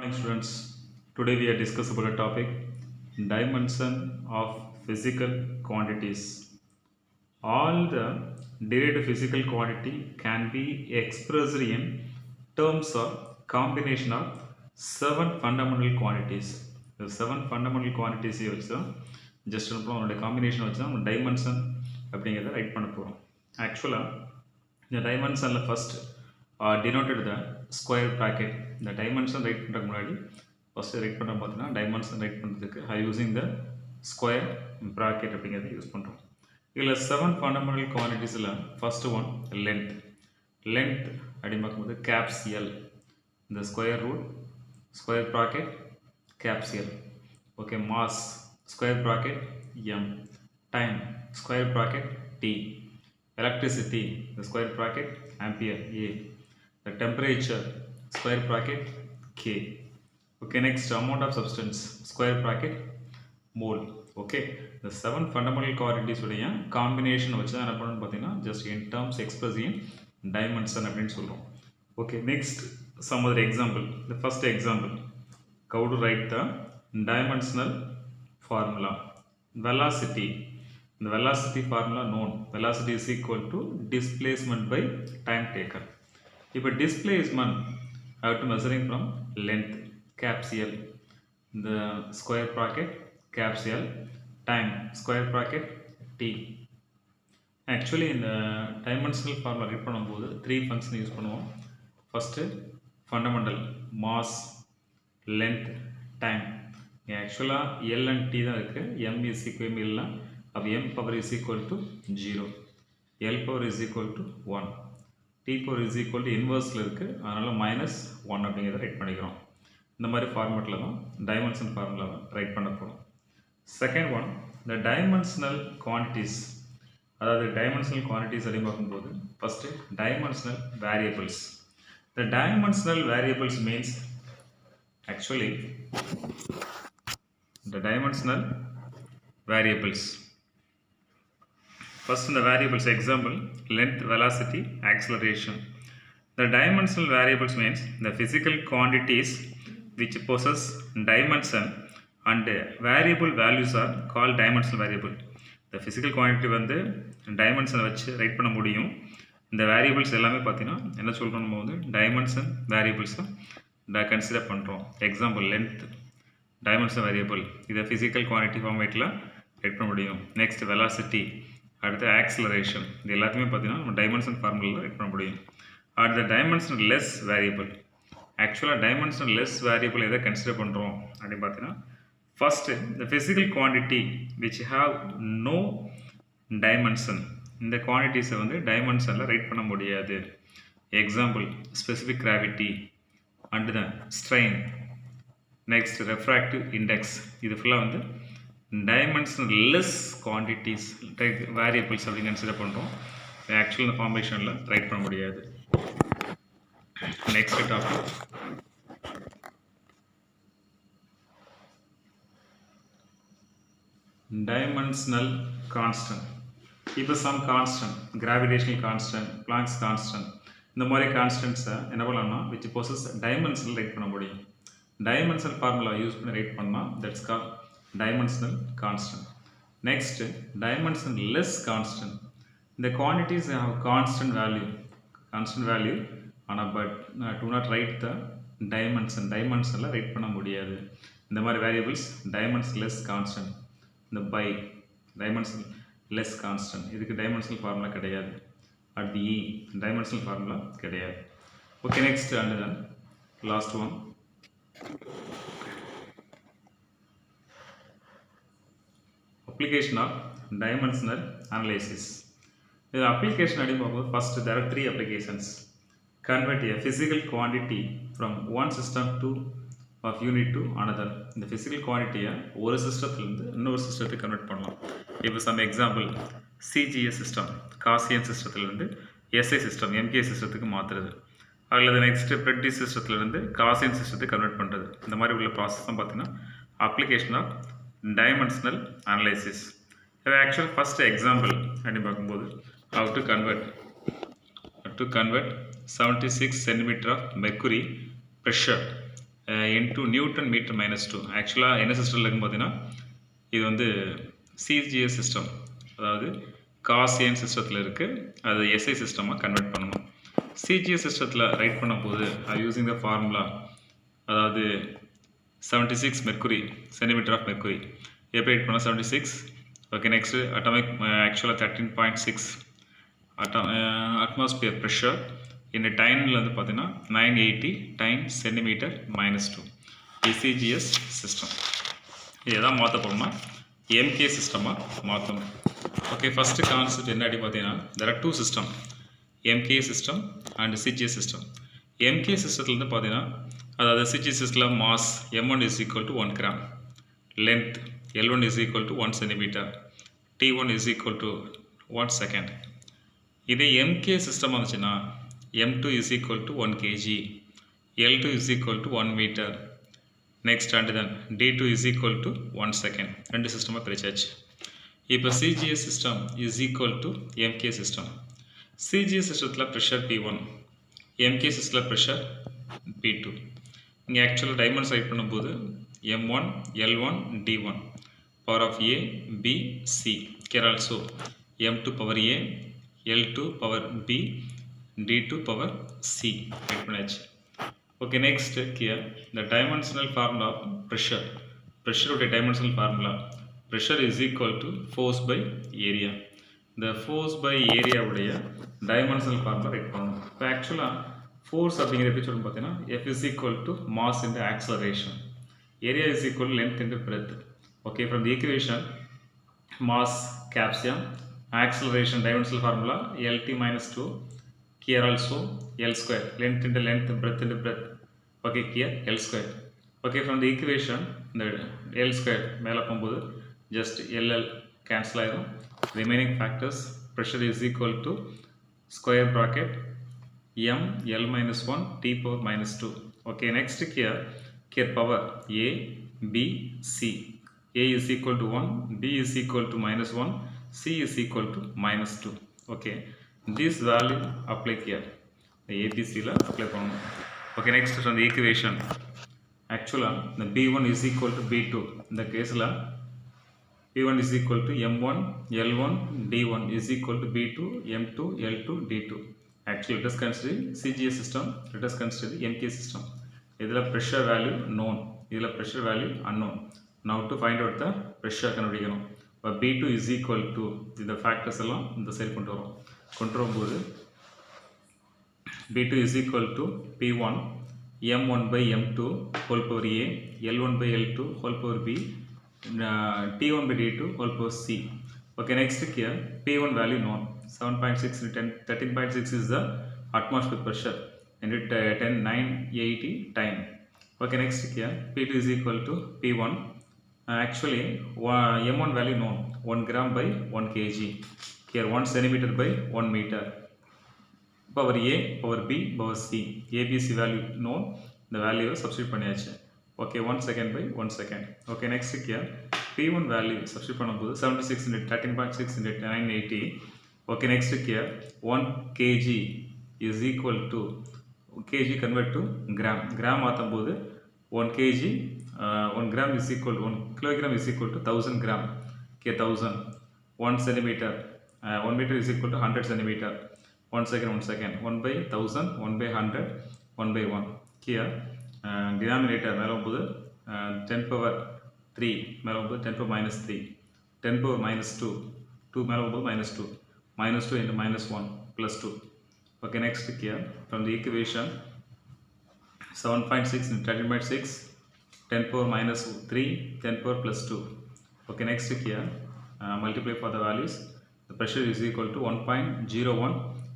Morning students, today we are discussing about a topic dimension of physical quantities. All the derived physical quantity can be expressed in terms of combination of seven fundamental quantities. The seven fundamental quantities வச்சு தான் just நம்மளோட combination வச்சு தான் நம்ம dimension அப்படிங்கிறத right பண்ண போகிறோம். ஆக்சுவலாக இந்த டைமென்ஷனில் first denoted the square bracket. இந்த டைமென்ஷன் ரைட் பண்ணுறதுக்கு முன்னாடி ஃபஸ்ட்டு ரைட் பண்ணுற பார்த்தீங்கன்னா டைமென்ஷன் ரைட் பண்ணுறதுக்கு யூஸிங் த ஸ்கொயர் ப்ராக்கெட் அப்படிங்கிறத யூஸ் பண்ணுறோம். இதில் செவன் ஃபண்டமெண்டல் குவான்டிட்டிஸில் ஃபஸ்ட்டு ஒன் லென்த். லென்த் அப்படின்னு பார்க்கும்போது கேப்ஸ் எல், இந்த square root square bracket caps L. Okay, mass square bracket M, time square bracket T, electricity the square bracket ampere A, the temperature square bracket K. Okay, next amount of substance square bracket mole. Okay, the seven fundamental quantities உடைய combination வச்சு தான் என்ன பண்ணணும்னு பார்த்தீங்கன்னா just in terms express in dimension அப்படின்னு சொல்கிறோம். Okay, next some other example. The first example, how to write the dimensional formula. Velocity. The velocity formula known. Velocity is equal to displacement by time taken. If a displacement I have to measuring from length caps L, the square bracket caps L, time square bracket T. Actually in the dimensional formula write பண்ணும்போது three functions use பண்ணுவோம். First fundamental mass, length, time. Actually L and T தான் இருக்கு. M is equal to L. अब m power is equal to 0, L power is equal to 1, T power is equal to inverse இருக்கு, அதனால minus 1 அப்படிங்கிறத right பண்ணிக்கிறோம். இந்த மாதிரி ஃபார்மேட்டில் தான் டைமென்ஷன் ஃபார்முலாவை ரைட் பண்ண போகிறோம். செகண்ட் ஒன், இந்த டைமென்ஷனல் குவான்டிட்டிஸ். அதாவது டைமென்ஷனல் குவான்டிட்டிஸ் அப்படின்னு பார்க்கும்போது first dimensional variables. The dimensional variables means actually the dimensional variables. First in the variables example, length, velocity, acceleration. The dimensional variables means the physical quantities which possess dimension and variable values are called dimensional variable. The physical quantity வந்து dimension வச்சு right பண்ண முடியும். இந்த variables எல்லாமே பார்த்தீங்கன்னா என்ன சொல்கிறோம், நம்ம வந்து டைமென்ஷன் வேரியபிள்ஸாக கன்சிடர் பண்ணுறோம். எக்ஸாம்பிள் லென்த் டைமென்ஷன் வேரியபிள், இதை ஃபிசிக்கல் குவான்டிட்டி ஃபார்மேட்டில் ரைட் பண்ண முடியும். நெக்ஸ்ட் வெலாசிட்டி, அடுத்து ஆக்சிலரேஷன், இது எல்லாத்தையுமே பார்த்தீங்கன்னா நம்ம டைமென்ஷன் ஃபார்முலாவில் ரைட் பண்ண முடியும். அடுத்த டைமென்ஷன் லெஸ் வேரியபிள். ஆக்சுவலாக டைமென்ஷன் லெஸ் வேரியபிள் எதை கன்சிடர் பண்ணுறோம் அப்படின்னு பார்த்தீங்கன்னா ஃபஸ்ட்டு இந்த physical quantity which have no dimension. இந்த குவான்டிட்டிஸை வந்து டைமென்ஷனில் ரைட் பண்ண முடியாது. Example specific gravity and the strain, next refractive index, இது ஃபுல்லாக வந்து டைமென்ஷனல்லெஸ் குவான்டிட்டிஸ் வேரியபிள்ஸ் அப்படின்னு கன்சிடர் பண்ணுறோம். ஆக்சுவல் இந்த ஃபார்மேஷனில் ரைட் பண்ண முடியாது. Next topic, dimensional constant. இப்போ some constant, gravitational constant, Planck's constant, இந்த மாதிரி கான்ஸ்டன்ட்ஸை என்ன பண்ணலாம்னா விச் ப்ரோசஸ் டைமென்ஷனல் ரைட் பண்ண முடியும். டைமென்ஷனல் ஃபார்முலா யூஸ் பண்ணி ரைட் பண்ணால் that's call dimensional constant. Next, dimensionless constant. The quantities have constant value but do not write the dimension. Dimensionல right பண்ண முடியாது. இந்த மாதிரி வேரியபிள்ஸ் dimensionless constant. இந்த by dimensionless constant, இதுக்கு டைமென்ஷனல் ஃபார்முலா கிடையாது. at the E dimensional formula கிடையாது. Okay, next and then last one, application of dimensional analysis. The application first there are three applications. Convert a physical quantity from one system to of unit to another. The physical quantity ஒரு சிஸ்டத்திலிருந்து இன்னொரு சிஸ்டத்துக்கு convert பண்ணலாம். இப்போ some example CGS system Gaussian சிஸ்டத்திலிருந்து SI system MK சிஸ்டத்துக்கு மாற்றுறது, அல்லது next பிரெட்டி சிஸ்டத்திலிருந்து காசியன் சிஸ்டத்துக்கு கன்வெர்ட் பண்ணுறது. இந்த மாதிரி உள்ள ப்ராசஸ் தான் பார்த்தீங்கன்னா application of dimensional analysis. The actual first example அப்படின்னு பார்க்கும்போது how to convert 76 cm of mercury pressure into newton metre minus 2. ஆக்சுவலாக என்ன சிஸ்டமில் இருக்குன்னு பார்த்தீங்கன்னா இது வந்து சிஜிஎஸ் சிஸ்டம், அதாவது காசியன் சிஸ்டத்தில் இருக்குது. அது எஸ்ஐ சிஸ்டமாக கன்வெர்ட் பண்ணணும். சிஜிஎஸ் சிஸ்டத்தில் ரைட் பண்ணும்போது யூஸிங் த ஃபார்முலா, அதாவது 76 மெர்க்குரி சென்டிமீட்டர் ஆஃப் மெர்க்குரி எப்படி ரைட் பண்ணால் 76. ஓகே, நெக்ஸ்ட்டு அட்டாமிக் ஆக்சுவலாக 13.6 அட்மாஸ்பியர் ப்ரெஷர் இந்த டைமில் வந்து பார்த்தீங்கன்னா 980 டைம் சென்டிமீட்டர் மைனஸ் 2 எஸ்சிஜிஎஸ் சிஸ்டம். இது எதாவது மாற்ற போகணும்னா எம்கே சிஸ்டமாக மாற்றணும். ஓகே, ஃபஸ்ட்டு கான்செப்ட் என்ன அப்படி பார்த்தீங்கன்னா there are 2 system, MK system and CGS system. MK சிஸ்டத்துலேருந்து பார்த்தீங்கன்னா அதாவது சிஜிஎஸ் சிஸ்டத்தில் mass m1 is equal to 1 gram, length L1 is equal to 1 centimeter, T1 is equal to 1 second. இதே எம்கே சிஸ்டம் வந்துச்சுன்னா m2 is equal to 1 kg, L2 is equal to 1 meter, next and then D2 is equal to 1 second. ரெண்டு சிஸ்டமாக பிரிச்சாச்சு. இப்போ CGS system is equal to MK system. CGS சிஸ்டத்தில் pressure P1, MK சிஸ்டத்தில் pressure P2. இங்கே ஆக்சுவலாக diamonds right பண்ணும்போது M1, L1, D1 power of A, B, C. Here also M2 power A, L2 power B, D2 power C. Right பண்ணியாச்சு. Okay, next here the dimensional formula of pressure. ப்ரெஷருடைய dimensional formula pressure is equal to force by area. இந்த force by ஏரியாவுடைய dimensional formula right பண்ணணும். இப்போ ஆக்சுவலாக force அப்படிங்கிற எப்படி சொல்லணும் பார்த்தீங்கன்னா F is equal to mass into acceleration, area is equal to length into breadth. Okay, from the equation mass capsule, acceleration dimensional formula LT minus 2, here also L square, length into length, breadth into breadth. Okay, here L square. Okay, from the equation the L square மேலே போகும்போது just LL cancel ஆயிடும். Remaining factors pressure is equal to square bracket M L minus 1 T power minus 2. Okay, next here power A, B, C. A is equal to 1, B is equal to minus 1, C is equal to minus 2. Okay, this value apply here. The ABC la apply பண்ணணும். Okay, next from the equation actually the B1 is equal to B2. In the case la B1 is equal to M1, L1, D1 is equal to B2, M2, L2, D2. Actually let us consider CGS system, let us consider MK system. இதில் pressure value known, இதில் pressure value unknown. Now to find out the pressure கண்டுபிடிக்கணும். இப்போ B2 is equal to இந்த factors எல்லாம் இந்த side கொண்டு வரும்போது B2 is equal to P1 M1 by M2 whole power A, L1 by L2 whole power B, T1 by D2 whole power C. Okay, next here P1 value known 7.6 into 13.6 is the atmospheric pressure and it 980 time. Okay, next here P2 is equal to P1. Actually M1 value known 1 gram by 1 kg. Here 1 centimeter by 1 meter. Power A, power B, power C. ABC value known. The value substitute பண்ணியாச்சு. Okay, 1 second by 1 second. Okay, next here P1 value substitute பண்ணும்போது 76 into 13.6 into 980. Okay, next here 1 kg is equal to kg convert to gram. Gram மாற்றும்போது 1 kg 1 gram is equal to 1 kilogram is equal to 1000 gram. Okay, 1000. 1 centimeter 1 meter is equal to 100 centimeter. 1 second 1 by 1000, 1 by 100, 1 by 1. Here denominator மேலே போகும்போது 10 power 3 மேலே போகும்போது 10 power minus 3, 10 power minus 2, 2 மேலே போகும்போது minus 2, minus 2 into minus 1 plus 2. Okay, next here from the equation 7.6 into 13.6, 10 power minus 3, 10 power plus 2. Okay, next here multiply for the values. The pressure is equal to 1.01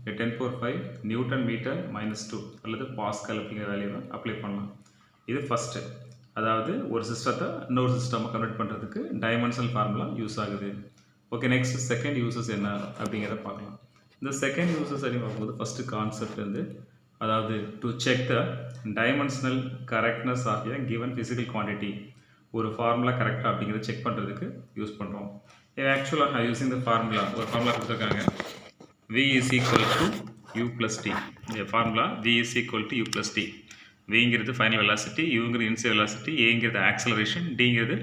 10 power 5 Newton meter minus 2 அல்லது pascal அப்படிங்கிற value apply பண்ணலாம். இது first, அதாவது ஒரு சிஸ்டத்தை இன்னொரு சிஸ்டமாக convert பண்ணுறதுக்கு டைமென்ஷனல் ஃபார்முலா யூஸ் ஆகுது. ஓகே, நெக்ஸ்ட் செகண்ட் யூசஸ் என்ன அப்படிங்கிறத பார்க்கலாம். இந்த செகண்ட் யூசஸ் அப்படின்னு பார்க்கும்போது ஃபஸ்ட்டு கான்செப்ட் வந்து அதாவது to check the dimensional correctness of a given physical quantity, ஒரு ஃபார்முலா கரெக்டாக அப்படிங்கிறத செக் பண்ணுறதுக்கு யூஸ் பண்ணுறோம். ஆக்சுவலாக யூஸிங் த ஃபார்முலா, ஒரு ஃபார்முலா கொடுத்துருக்காங்க V is equal to U plus T. The formula V is equal to U plus T. விங்கிறது final velocity, யூங்கிறது இனிஷியல் வெலாசிட்டி, ஏங்கிறது ஆக்சலரேஷன், டிங்கிறது